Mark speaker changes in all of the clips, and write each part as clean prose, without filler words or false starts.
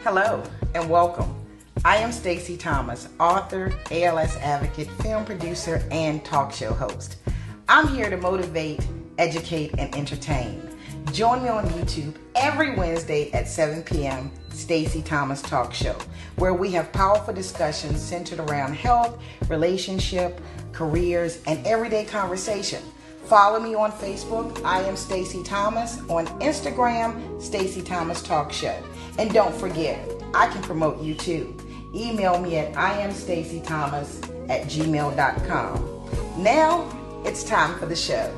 Speaker 1: Hello and welcome. I am Stacey Thomas, author, ALS advocate, film producer, and talk show host. I'm here to motivate, educate, and entertain. Join me on YouTube every Wednesday at 7 p.m. Stacey Thomas Talk Show, where we have powerful discussions centered around health, relationship, careers, and everyday conversation. Follow me on Facebook, I am Stacey Thomas, on Instagram, Stacey Thomas Talk Show. And don't forget, I can promote you too. Email me at iamstaceythomas@gmail.com. Now, it's time for the show.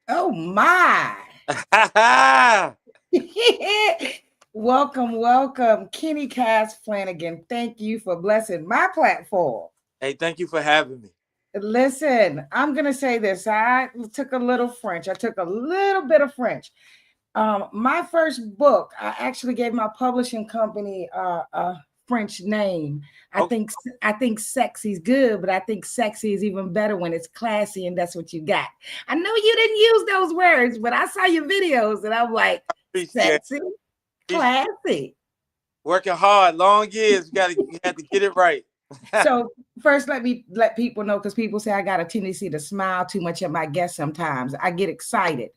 Speaker 1: Oh my! Welcome, Kenny Flanagan. Thank you for blessing my platform.
Speaker 2: Hey, thank you for having me.
Speaker 1: Listen, I'm going to say this. I took a little French. I took a little bit of French. My first book, I actually gave my publishing company a French name. I think sexy's good, but I think sexy is even better when it's classy, and that's what you got. I know you didn't use those words, but I saw your videos and I'm like, sexy, classy.
Speaker 2: Working hard, long years. You have to get it right.
Speaker 1: So first, let people know, because people say I got a tendency to smile too much at my guests sometimes. I get excited.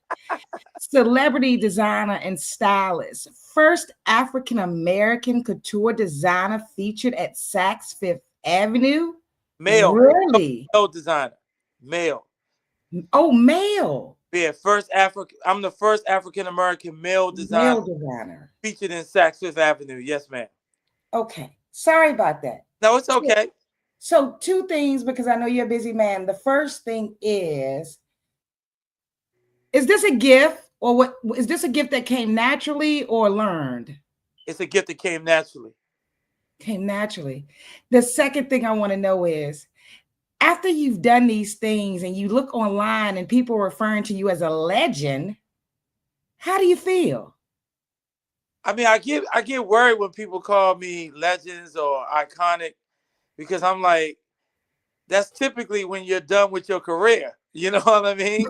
Speaker 1: Celebrity designer and stylist. First African-American couture designer featured at Saks Fifth Avenue.
Speaker 2: Male.
Speaker 1: Really?
Speaker 2: Male designer. Male.
Speaker 1: Oh, male.
Speaker 2: Yeah, I'm the first African-American male designer. Featured in Saks Fifth Avenue. Yes, ma'am.
Speaker 1: Okay. Sorry about that.
Speaker 2: No, it's okay.
Speaker 1: So two things, because I know you're a busy man. The first thing is this a gift, or what? Is this a gift that came naturally or learned?
Speaker 2: It's a gift that came naturally.
Speaker 1: Came naturally. The second thing I want to know is, after you've done these things and you look online and people are referring to you as a legend, how do you feel?
Speaker 2: I mean, I get worried when people call me legends or iconic, because I'm like, that's typically when you're done with your career. You know what I mean?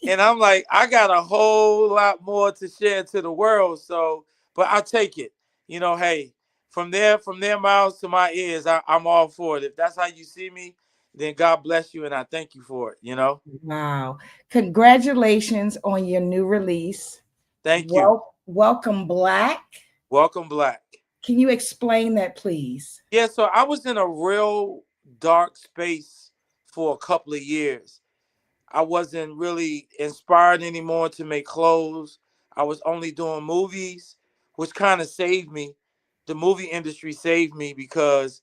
Speaker 2: And I'm like, I got a whole lot more to share to the world. So, but I take it. Hey, from their mouths to my ears, I'm all for it. If that's how you see me, then God bless you, and I thank you for it.
Speaker 1: Wow. Congratulations on your new release.
Speaker 2: Thank you.
Speaker 1: Welcome Black.
Speaker 2: Welcome Black.
Speaker 1: Can you explain that, please?
Speaker 2: Yeah, so I was in a real dark space for a couple of years. I wasn't really inspired anymore to make clothes. I was only doing movies, which kind of saved me. The movie industry saved me because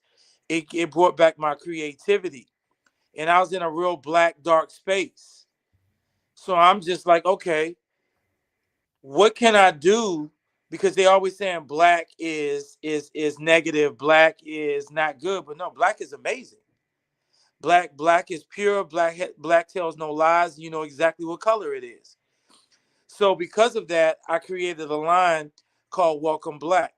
Speaker 2: it brought back my creativity. And I was in a real black, dark space. So I'm just like, okay, what can I do? Because they always saying black is negative, black is not good. But no, black is amazing. Black is pure. Black tells no lies. You know exactly what color it is. So because of that, I created a line called Welcome Black.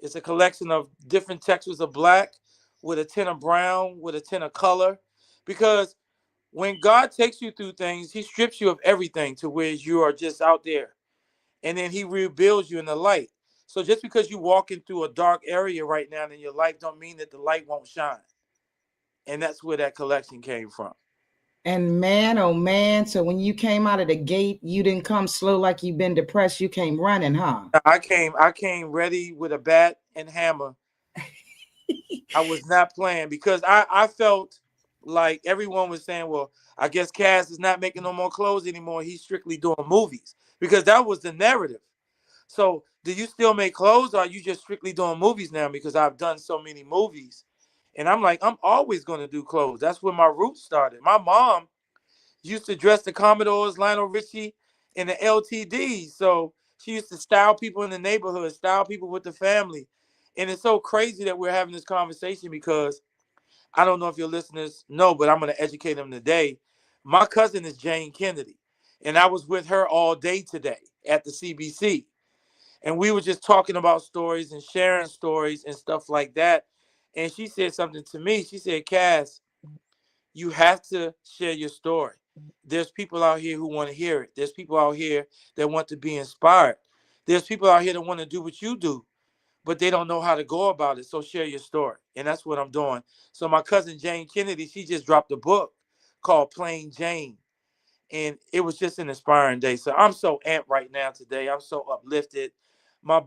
Speaker 2: It's a collection of different textures of black with a tint of brown, with a tint of color. Because when God takes you through things, he strips you of everything to where you are just out there. And then he rebuilds you in the light. So just because you're walking through a dark area right now in your life don't mean that the light won't shine. And that's where that collection came from.
Speaker 1: And man, oh man, so when you came out of the gate, you didn't come slow like you've been depressed. You came running, huh?
Speaker 2: I came ready with a bat and hammer. I was not playing, because I felt like everyone was saying, well, I guess Cass is not making no more clothes anymore. He's strictly doing movies, because that was the narrative. So do you still make clothes, or are you just strictly doing movies now? Because I've done so many movies. And I'm like, I'm always going to do clothes. That's where my roots started. My mom used to dress the Commodores, Lionel Richie, and the LTDs. So she used to style people in the neighborhood, style people with the family. And it's so crazy that we're having this conversation, because I don't know if your listeners know, but I'm going to educate them today. My cousin is Jane Kennedy. And I was with her all day today at the CBC. And we were just talking about stories and sharing stories and stuff like that. And she said something to me. She said, Cass, you have to share your story. There's people out here who want to hear it. There's people out here that want to be inspired. There's people out here that want to do what you do, but they don't know how to go about it. So share your story. And that's what I'm doing. So my cousin Jane Kennedy, she just dropped a book called Plain Jane. And it was just an inspiring day. So I'm so amped right now today. I'm so uplifted. My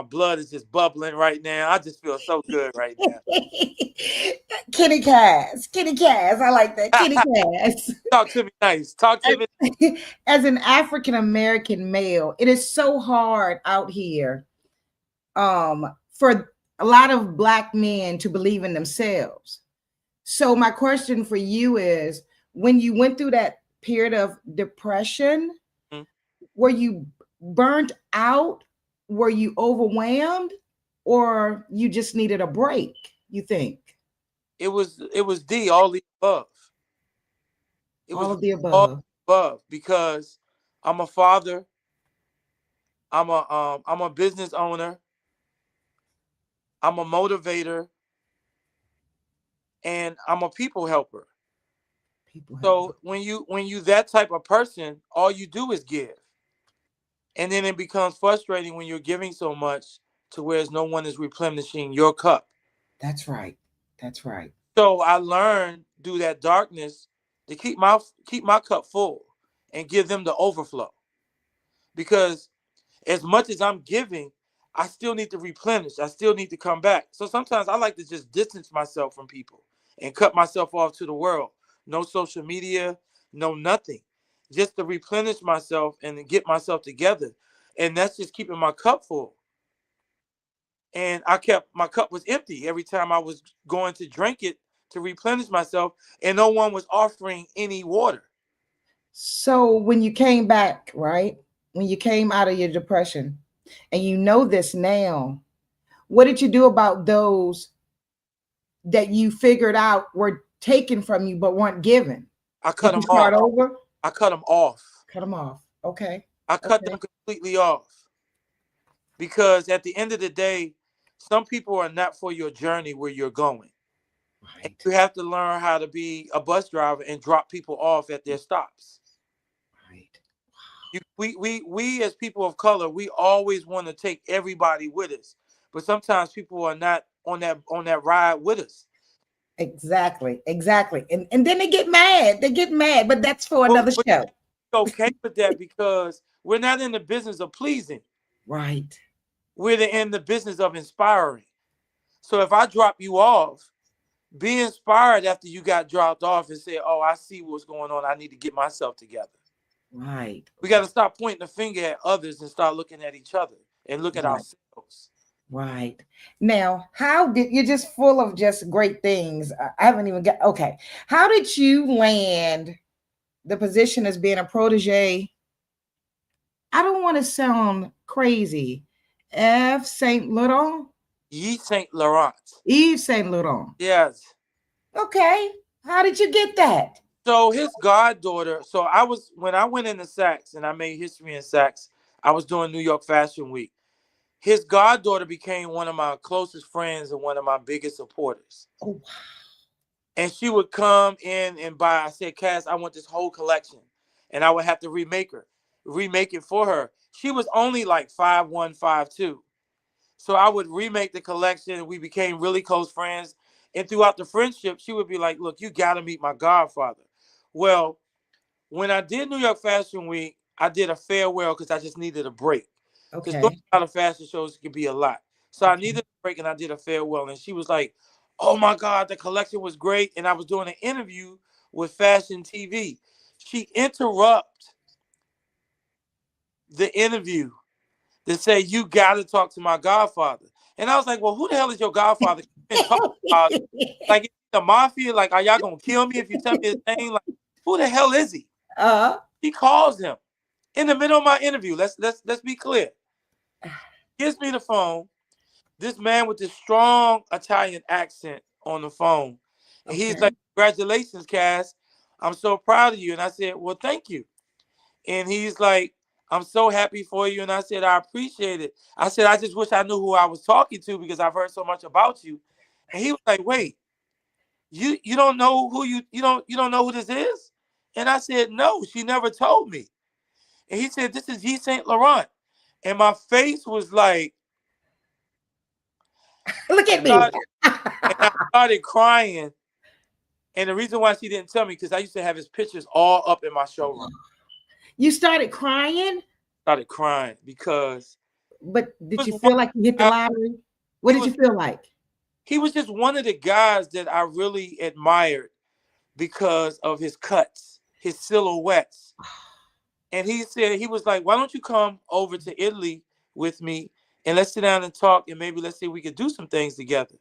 Speaker 2: blood is just bubbling right now. I just feel so good right now.
Speaker 1: Kitty Cass. Kitty Cass. I like that. Kitty Cass.
Speaker 2: Talk to me nice. Talk to me.
Speaker 1: As an African American male, it is so hard out here for a lot of Black men to believe in themselves. So my question for you is, when you went through that period of depression, were you burnt out? Were you overwhelmed? Or you just needed a break, you think?
Speaker 2: It was all the above. It
Speaker 1: All
Speaker 2: was
Speaker 1: of the
Speaker 2: all
Speaker 1: above.
Speaker 2: above because I'm a father. I'm a business owner. I'm a motivator, and I'm a people helper. So when you that type of person, all you do is give. And then it becomes frustrating when you're giving so much to where no one is replenishing your cup.
Speaker 1: That's right. That's right.
Speaker 2: So I learned through that darkness to keep my cup full and give them the overflow. Because as much as I'm giving, I still need to replenish. I still need to come back. So sometimes I like to just distance myself from people and cut myself off to the world. No social media, no nothing. Just to replenish myself and get myself together. And that's just keeping my cup full. And my cup was empty every time I was going to drink it to replenish myself, and no one was offering any water.
Speaker 1: So when you came back, right? When you came out of your depression, and you know this now, what did you do about those that you figured out were taken from you but weren't given?
Speaker 2: I cut
Speaker 1: Did you
Speaker 2: them
Speaker 1: start
Speaker 2: off.
Speaker 1: over?
Speaker 2: I cut them off.
Speaker 1: Cut them off. Okay.
Speaker 2: I cut them completely off. Because at the end of the day, some people are not for your journey where you're going.
Speaker 1: Right.
Speaker 2: And you have to learn how to be a bus driver and drop people off at their stops. Right. We as people of color, we always want to take everybody with us. But sometimes people are not on that ride with us.
Speaker 1: Exactly. And then they get mad. But that's for another show.
Speaker 2: It's okay with that because we're not in the business of pleasing.
Speaker 1: Right.
Speaker 2: We're in the business of inspiring. So if I drop you off, be inspired after you got dropped off and say, oh, I see what's going on. I need to get myself together.
Speaker 1: Right.
Speaker 2: We got to stop pointing the finger at others and start looking at each other and look at ourselves.
Speaker 1: Right. Now, how did you're just full of just great things. I haven't even got okay. How did you land the position as being a protege? I don't want to sound crazy. F. Saint Laurent?
Speaker 2: Yves Saint Laurent.
Speaker 1: Yves Saint Laurent.
Speaker 2: Yes.
Speaker 1: Okay. How did you get that?
Speaker 2: So his goddaughter, when I went into Saks and I made history in Saks, I was doing New York Fashion Week. His goddaughter became one of my closest friends and one of my biggest supporters.
Speaker 1: Oh, wow.
Speaker 2: And she would come in and buy. I said, Cass, I want this whole collection. And I would have to remake it for her. She was only like 5'1", 5'2". So I would remake the collection and we became really close friends. And throughout the friendship, she would be like, look, you got to meet my godfather. Well, when I did New York Fashion Week, I did a farewell because I just needed a break. Because doing a lot of fashion shows could be a lot. So I needed a break and I did a farewell. And she was like, oh my God, the collection was great. And I was doing an interview with Fashion TV. She interrupted the interview to say, you got to talk to my godfather. And I was like, well, who the hell is your godfather? Like, the mafia? Like, are y'all going to kill me if you tell me his name? Like, who the hell is he? He calls him in the middle of my interview. Let's be clear. Gives me the phone. This man with this strong Italian accent on the phone. And he's like, congratulations, Cass. I'm so proud of you. And I said, well, thank you. And he's like, I'm so happy for you. And I said, I appreciate it. I said, I just wish I knew who I was talking to because I've heard so much about you. And he was like, wait, you don't know who you don't know who this is? And I said, no, she never told me. And he said, this is Yves Saint Laurent. And my face was like,
Speaker 1: Look at me.
Speaker 2: started, and I started crying. And the reason why she didn't tell me, because I used to have his pictures all up in my showroom.
Speaker 1: You started crying?
Speaker 2: Started crying because.
Speaker 1: But did you feel like you hit the lottery? What did you feel like?
Speaker 2: He was just one of the guys that I really admired because of his cuts, his silhouettes. And he said, he was like, why don't you come over to Italy with me and let's sit down and talk and maybe let's see if we could do some things together.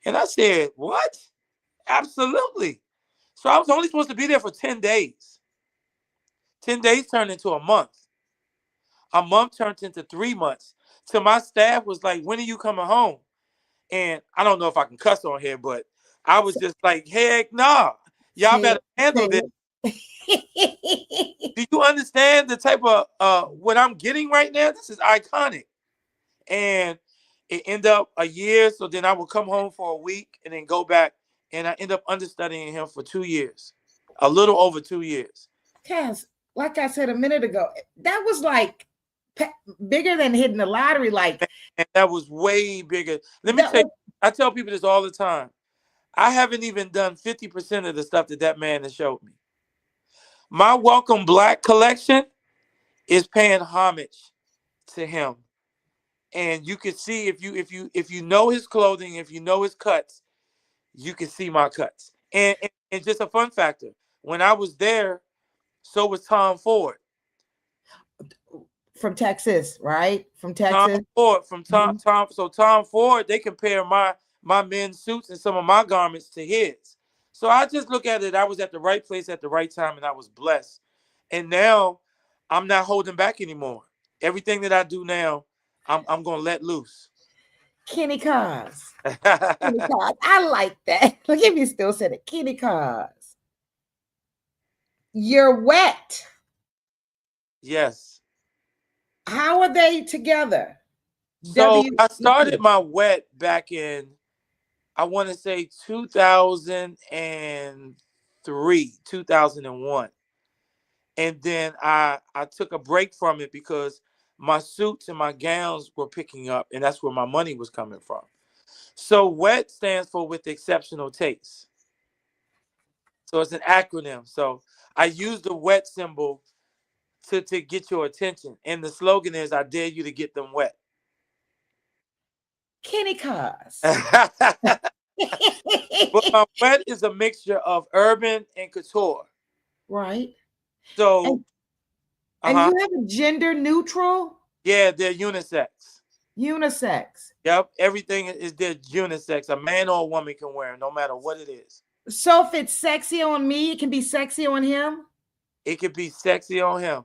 Speaker 2: And I said, what? Absolutely. So I was only supposed to be there for 10 days. 10 days turned into a month. A month turned into 3 months. So my staff was like, when are you coming home? And I don't know if I can cuss on here, but I was just like, heck nah. Y'all better handle this. Do you understand the type of what I'm getting right now? This is iconic. And it ended up a year. So then I would come home for a week and then go back. And I end up understudying him for 2 years. A little over 2 years.
Speaker 1: Cass, like I said a minute ago, that was like bigger than hitting the lottery. Like,
Speaker 2: and that was way bigger. Let me tell you, I tell people this all the time. I haven't even done 50% of the stuff that man has showed me. My Welcome Black collection is paying homage to him. And you can see if you know his clothing, if you know his cuts, you can see my cuts. And just a fun factor, when I was there, so was Tom Ford.
Speaker 1: From Texas, right? From Texas.
Speaker 2: Tom Ford, they compare my men's suits and some of my garments to his. So I just look at it, I was at the right place at the right time and I was blessed. And now I'm not holding back anymore. Everything that I do now, I'm gonna let loose.
Speaker 1: Kenny Cars. Kenny Cars. I like that. Look at me still said it. Kenny Cars. You're wet.
Speaker 2: Yes.
Speaker 1: How are they together?
Speaker 2: So I started my wet back in, I want to say 2003, 2001. And then I took a break from it because my suits and my gowns were picking up, and that's where my money was coming from. So WET stands for with exceptional taste. So it's an acronym. So I use the WET symbol to get your attention. And the slogan is, I dare you to get them wet.
Speaker 1: Kenny Cars.
Speaker 2: But my WET is a mixture of urban and couture.
Speaker 1: Right.
Speaker 2: So
Speaker 1: and you have a gender neutral?
Speaker 2: Yeah, they're unisex.
Speaker 1: Unisex.
Speaker 2: Yep, everything is there unisex. A man or a woman can wear them, no matter what it is.
Speaker 1: So if it's sexy on me, it can be sexy on him?
Speaker 2: It could be sexy on him.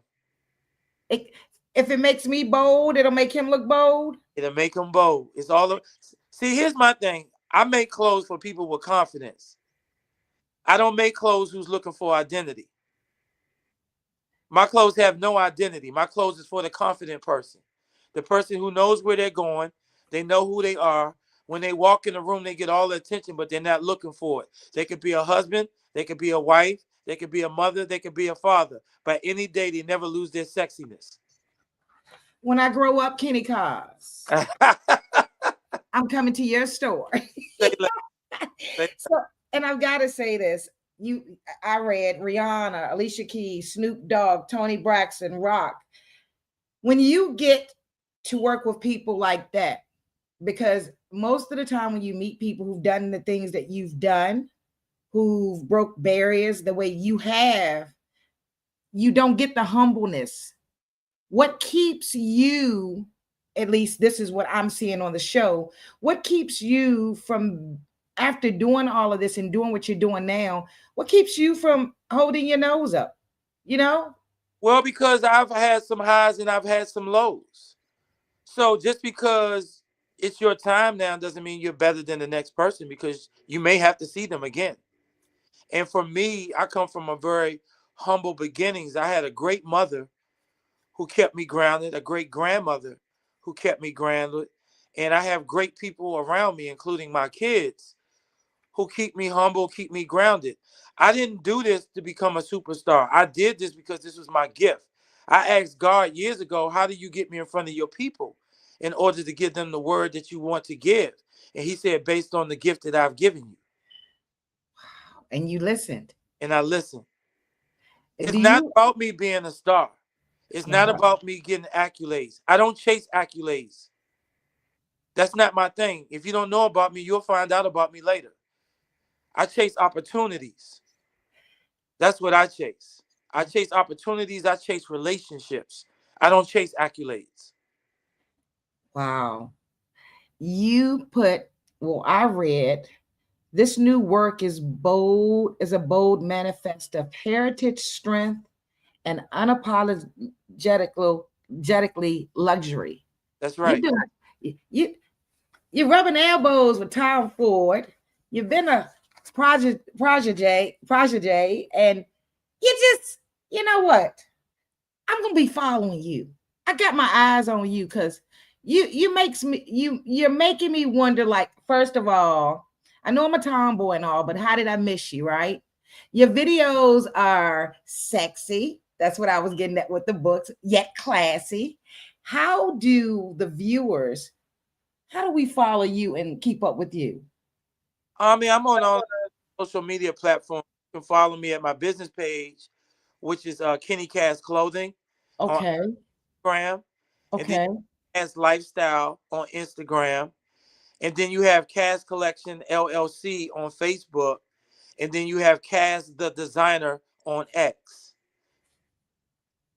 Speaker 1: If it makes me bold, it'll make him look bold?
Speaker 2: It'll make him bold. It's all See, here's my thing. I make clothes for people with confidence. I don't make clothes who's looking for identity. My clothes have no identity. My clothes is for the confident person. The person who knows where they're going. They know who they are. When they walk in the room, they get all the attention, but they're not looking for it. They could be a husband. They could be a wife. They could be a mother. They could be a father. But any day, they never lose their sexiness.
Speaker 1: When I grow up, Kenny Cars, I'm coming to your store. And I've got to say this. I read Rihanna, Alicia Keys, Snoop Dogg, Tony Braxton, Rock. When you get to work with people like that, because most of the time when you meet people who've done the things that you've done, who've broke barriers the way you have, you don't get the humbleness. What keeps you, at least this is what I'm seeing on the show, what keeps you from, after doing all of this and doing what you're doing now, what keeps you from holding your nose up? You know?
Speaker 2: Well, because I've had some highs and I've had some lows. So just because it's your time now doesn't mean you're better than the next person, because you may have to see them again. And for me, I come from a very humble beginnings. I had a great mother who kept me grounded, a great grandmother who kept me grounded, and I have great people around me, including my kids, who keep me humble, keep me grounded. I didn't do this to become a superstar. I did this because this was my gift. I asked God years ago, how do you get me in front of your people in order to give them the word that you want to give? And he said, based on the gift that I've given you.
Speaker 1: And you listened.
Speaker 2: And I listened. It's
Speaker 1: Do
Speaker 2: not
Speaker 1: you?
Speaker 2: about me being a star. It's not about me getting accolades. I don't chase accolades. That's not my thing. If you don't know about me, you'll find out about me later. I chase opportunities. That's what I chase. I chase opportunities. I chase relationships. I don't chase accolades.
Speaker 1: Wow. I read, this new work is a bold manifesto of heritage, strength, and unapologetically luxury.
Speaker 2: That's right.
Speaker 1: You're rubbing elbows with Tom Ford. You've been a protege, and you know what? I'm gonna be following you. I got my eyes on you because you're making me wonder. Like, first of all, I know I'm a tomboy and all, but how did I miss you, right? Your videos are sexy. That's what I was getting at with the books, yet classy. How do we follow you and keep up with you?
Speaker 2: I mean, I'm on all social media platforms. You can follow me at my business page, which is Kenny Cass Clothing.
Speaker 1: Okay.
Speaker 2: On Instagram.
Speaker 1: Okay.
Speaker 2: And then Cass Lifestyle on Instagram. And then you have Cass Collection LLC on Facebook. And then you have Cass the Designer on X.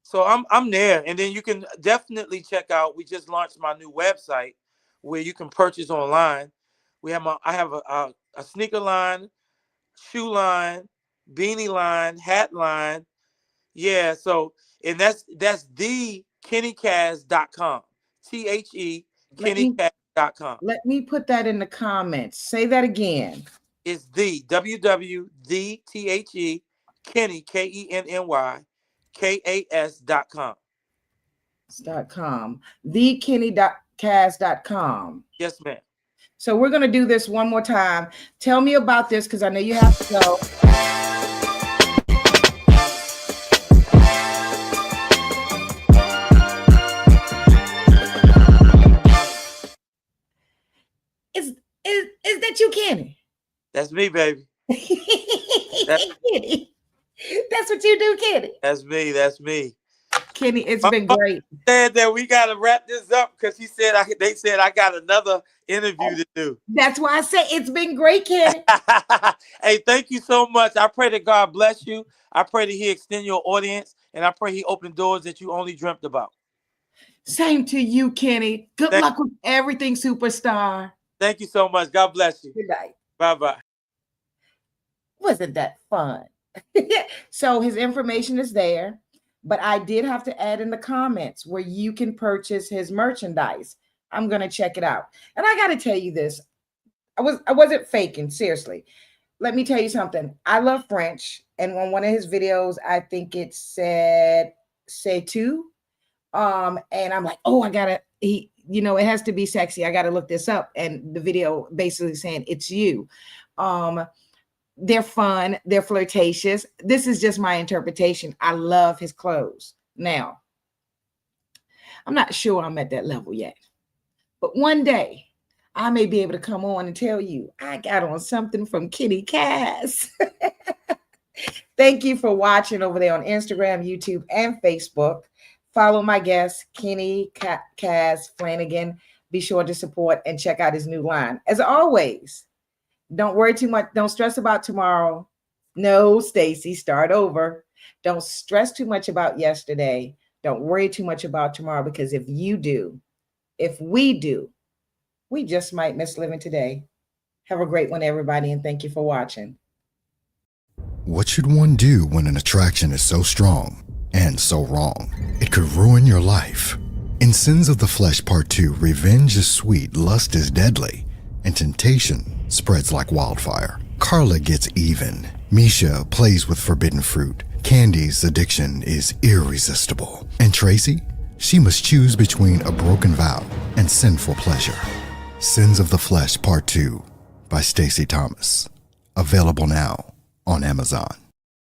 Speaker 2: So I'm there. And then you can definitely check out. We just launched my new website where you can purchase online. I have a sneaker line, shoe line, beanie line, hat line. Yeah, so and that's the KennyCass.com. TheKennyCass.com.
Speaker 1: Let me put that in the comments. Say that again.
Speaker 2: It's the www.the Kenny KennyKass.com.
Speaker 1: TheKennyCass.com.
Speaker 2: Yes, ma'am.
Speaker 1: So we're gonna do this one more time. Tell me about this because I know you have to go. Is that you, Kenny?
Speaker 2: That's me, baby.
Speaker 1: That's Kenny. That's what you do, Kenny.
Speaker 2: That's me.
Speaker 1: Kenny, it's been great.
Speaker 2: Said that we got to wrap this up because they said I got another interview to do.
Speaker 1: That's why I say it's been great, Kenny.
Speaker 2: Hey, thank you so much. I pray that God bless you. I pray that he extend your audience, and I pray he open doors that you only dreamt about.
Speaker 1: Same to you, Kenny. Good luck with everything, superstar.
Speaker 2: Thank you so much. God bless you.
Speaker 1: Good night.
Speaker 2: Bye-bye.
Speaker 1: Wasn't that fun? So his information is there, but I did have to add in the comments where you can purchase his merchandise. I'm going to check it out. And I got to tell you this. I wasn't faking, seriously. Let me tell you something. I love French. And on one of his videos, I think it said, "C'est tout." And I'm like, oh, it has to be sexy. I got to look this up. And the video basically saying it's you. They're fun. They're flirtatious. This is just my interpretation. I love his clothes. Now, I'm not sure I'm at that level yet, but one day I may be able to come on and tell you I got on something from Kenny Cass. Thank you for watching over there on Instagram, YouTube, and Facebook. Follow my guest, Kenny Cass Flanagan. Be sure to support and check out his new line. As always, don't worry too much. Don't stress about tomorrow. No, Stacey, start over. Don't stress too much about yesterday. Don't worry too much about tomorrow, because if we do, we just might miss living today. Have a great one, everybody, and thank you for watching.
Speaker 3: What should one do when an attraction is so strong and so wrong? It could ruin your life. In Sins of the Flesh Part 2, revenge is sweet, lust is deadly, and temptation spreads like wildfire. Carla gets even. Misha plays with forbidden fruit. Candy's addiction is irresistible. And Tracy? She must choose between a broken vow and sinful pleasure. Sins of the Flesh Part 2 by Stacey Thomas. Available now on Amazon.